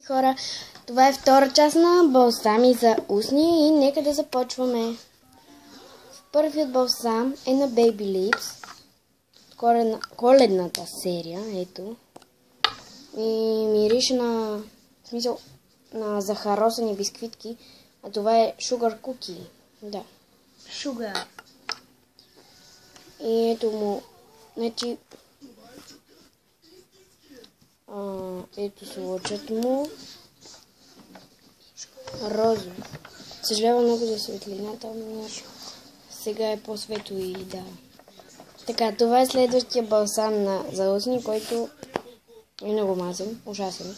Хора, това е втора част на балсами за устни и нека да започваме. Първият балсам е на Babyliss, коледната серия, ето. И мирише на, в смисъл, на захаросани бисквитки, а това е Sugar Cookie. Да. Sugar. И ето му, значи, ето случат му. Розово. Съжалявам много за светлината, но сега е по-светло и да. Така, това е следващия балсам за устни, който е много мазен, ужасен.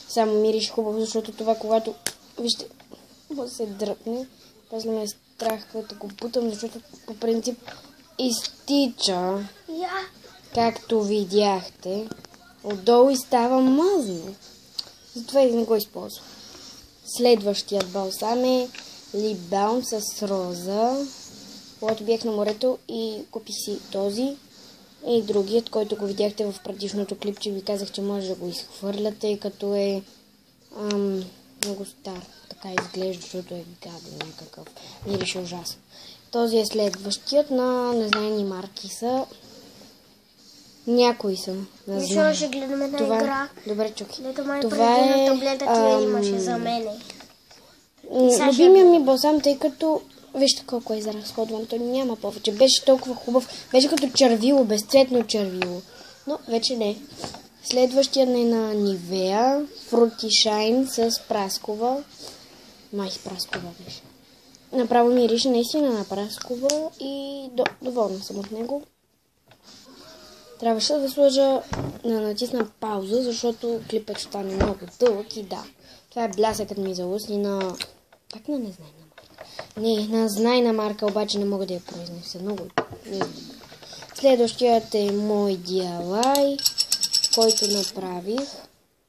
Само мирише хубаво, защото това, когато, вижте, се дръпне, после ме е страх, като го бутам, защото по принцип изтича, както видяхте, отдолу и става мазно. Затова и не го използвам. Следващият балсам е Lip Balm с роза. Когато бях на морето и купих си този и другият, който го видяхте в предишното клипче, ви казах, че може да го изхвърляте, като е много стар. Така изглежда, защото е гаден някакъв. Мирише ужасно. Този е следващият на незнайни марки са. Някои са. Мисля, ще гледаме на игра. Добре, чуки. Това е таблета, имаше за мене. Любимия ми балсам, тъй като вижте колко е изразходван. Той няма повече. Беше толкова хубав. Беше като червило, безцветно червило. Но вече не. Следващият е на Nivea. Fruity Shine с праскова. Май праскова беше. Направо мирише наистина на праскова и доволна съм от него. Трябваше да сложа натисна пауза, защото клипът ще стане много дълъг и да. Това е блясъкът ми за устни на... Пак на незнайна марка. Не, на знайна марка, обаче не мога да я произнеса. Много не знам. Следващият е мой DIY, който направих.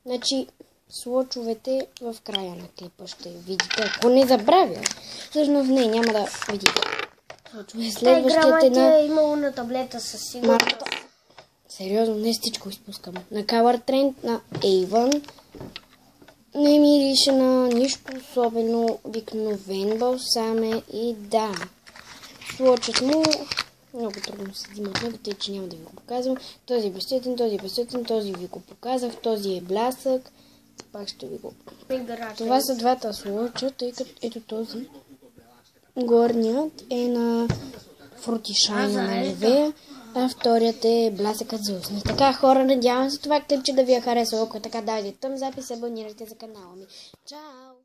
Значи, слочовете в края на клипа ще видите, ако не забравя. Всъщност не, няма да видите. Следващият е на... имало на таблета със сигурност. Сериозно, не всичко изпускам. На Color Trend, на Avon. Не мирише на нищо особено, обикновен балсам е и да. Случат му, много трудно се взима от него, тъй че няма да ви го показвам. Този е безцветен, този ви го показах, този е блясък. Пак ще ви го... Това са двата случа, тъй като ето този. Горният е на Fruity Shine на Nivea. А вторият е блясъкът за устни. Така, хора, надявам се това клипче да ви е харесало. Ако така, дайте там запис, абонирайте за канала ми. Чао!